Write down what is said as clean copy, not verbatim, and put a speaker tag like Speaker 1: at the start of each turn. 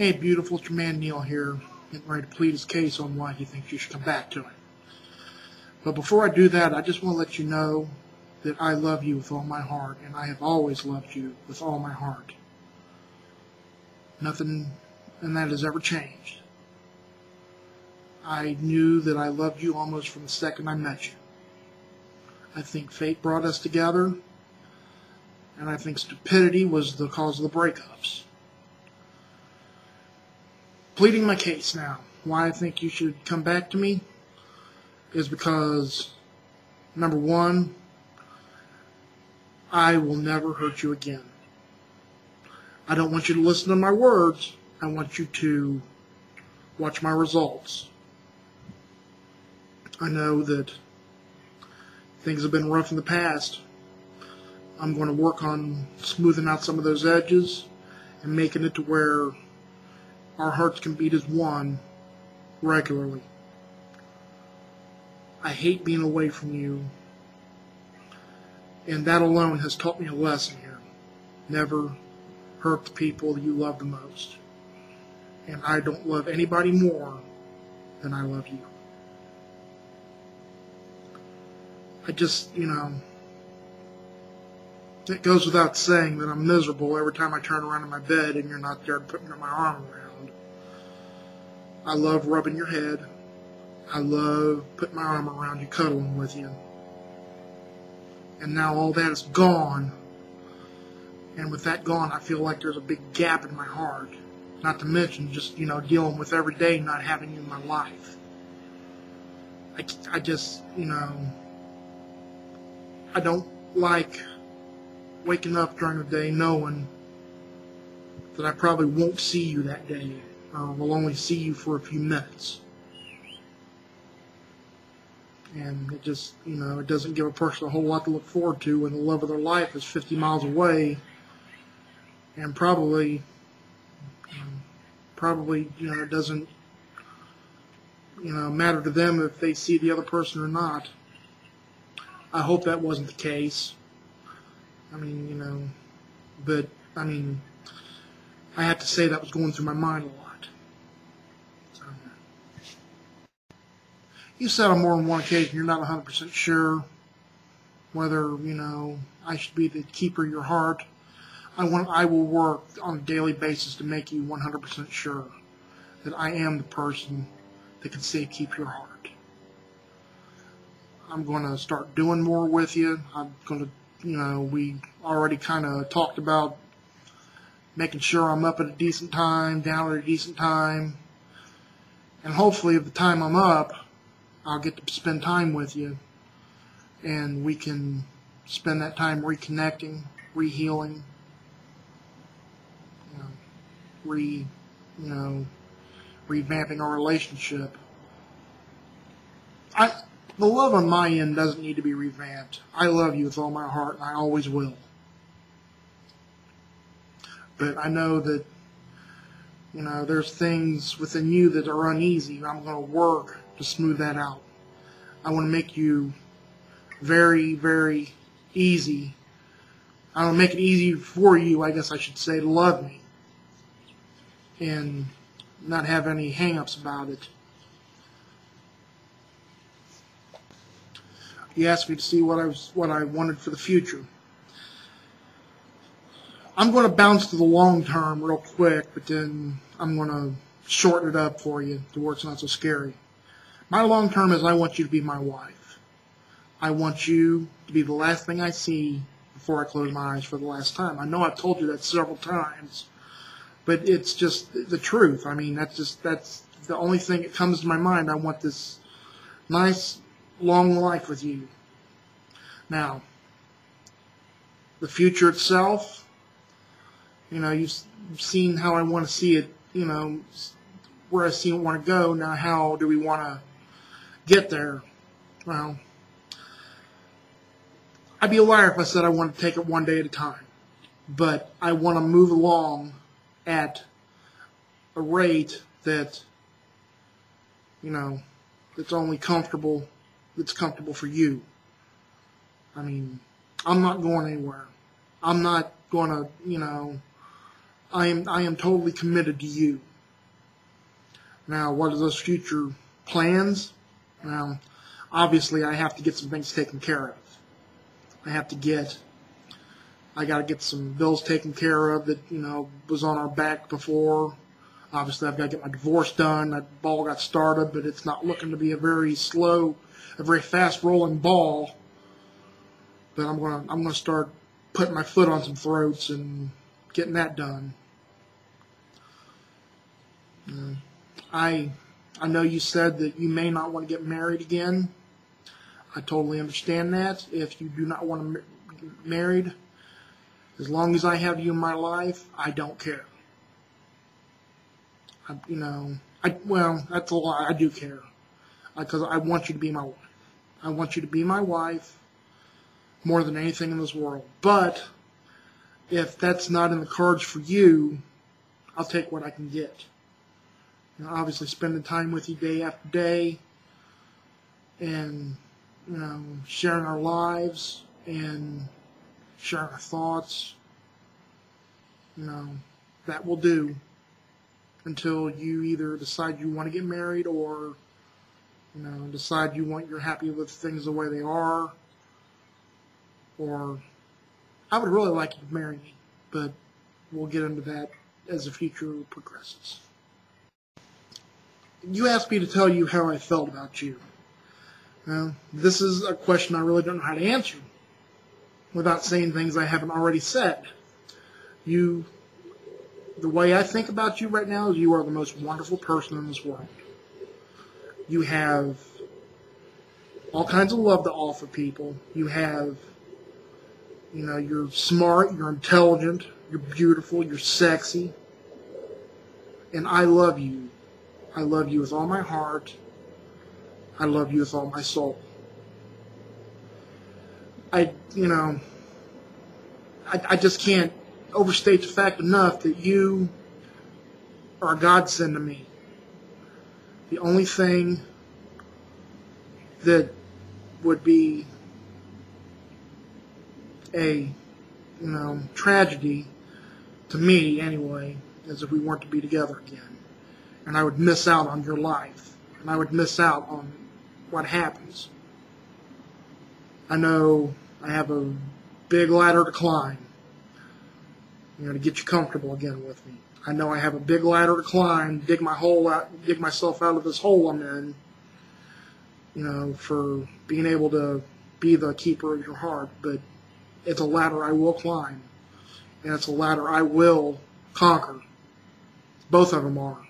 Speaker 1: Hey, beautiful, it's your man Neil here, getting ready to plead his case on why he thinks you should come back to him. But before I do that, I just want to let you know that I love you with all my heart, and I have always loved you with all my heart. Nothing in that has ever changed. I knew that I loved you almost from the second I met you. I think fate brought us together, and I think stupidity was the cause of the breakups. Pleading my case now, why I think you should come back to me is because, number one, I will never hurt you again. I don't want you to listen to my words. I want you to watch my results. I know that things have been rough in the past. I'm going to work on smoothing out some of those edges and making it to where our hearts can beat as one regularly. I hate being away from you, and that alone has taught me a lesson here. Never hurt the people you love the most. And I don't love anybody more than I love you. I just, it goes without saying that I'm miserable every time I turn around in my bed and you're not there to put my arm around. I love rubbing your head. I love putting my arm around you, cuddling with you. And now all that is gone. And with that gone, I feel like there's a big gap in my heart. Not to mention just, dealing with every day not having you in my life. I just, I don't like waking up during the day knowing that I probably won't see you that day, or will only see you for a few minutes. And it just, it doesn't give a person a whole lot to look forward to when the love of their life is 50 miles away, and probably, it doesn't, matter to them if they see the other person or not. I hope that wasn't the case. But, I have to say that was going through my mind a lot. So, you said on more than one occasion you're not 100% sure whether, I should be the keeper of your heart. I will work on a daily basis to make you 100% sure that I am the person that can say keep your heart. I'm going to start doing more with you. I'm going to, we already kind of talked about making sure I'm up at a decent time, down at a decent time. And hopefully at the time I'm up, I'll get to spend time with you. And we can spend that time reconnecting, rehealing, revamping our relationship. The love on my end doesn't need to be revamped. I love you with all my heart, and I always will. But I know that, there's things within you that are uneasy. I'm going to work to smooth that out. I want to make you very, very easy. I want to make it easy for you, I guess I should say, to love me. And not have any hang-ups about it. You asked me to see what I wanted for the future. I'm going to bounce to the long term real quick, but then I'm going to shorten it up for you to where it's not so scary. My long term is I want you to be my wife. I want you to be the last thing I see before I close my eyes for the last time. I know I've told you that several times, but it's just the truth. That's the only thing that comes to my mind. I want this nice, long life with you. Now, the future itself, you've seen how I want to see it, where I see it want to go. Now, how do we want to get there? Well, I'd be a liar if I said I want to take it one day at a time. But I want to move along at a rate that, that's only comfortable, that's comfortable for you. I'm not going anywhere. I'm not going to, I am totally committed to you. Now, what are those future plans? Well, obviously I have to get some things taken care of. I got to get some bills taken care of that, was on our back before. Obviously, I've got to get my divorce done. That ball got started, but it's not looking to be a very fast rolling ball. But I'm gonna start putting my foot on some throats and getting that done. I know you said that you may not want to get married again. I totally understand that. If you do not want to get married, as long as I have you in my life, I don't care. Well, that's a lie. I do care, because I want you to be my wife. I want you to be my wife more than anything in this world. But if that's not in the cards for you, I'll take what I can get. Obviously, spending time with you day after day, and sharing our lives and sharing our thoughts. That will do until you either decide you want to get married, or decide you're happy with things the way they are. Or I would really like you to marry me, but we'll get into that as the future progresses. You asked me to tell you how I felt about you. Well, this is a question I really don't know how to answer without saying things I haven't already said. The way I think about you right now is you are the most wonderful person in this world. You have all kinds of love to offer people. You're smart, you're intelligent, you're beautiful, you're sexy. And I love you. I love you with all my heart. I love you with all my soul. I just can't overstate the fact enough that you are a godsend to me. The only thing that would be a tragedy to me anyway is if we weren't to be together again, and I would miss out on your life, and I would miss out on what happens. I know I have a big ladder to climb, to get you comfortable again with me. I know I have a big ladder to climb, dig myself out of this hole I'm in, for being able to be the keeper of your heart. But it's a ladder I will climb, and it's a ladder I will conquer. Both of them are.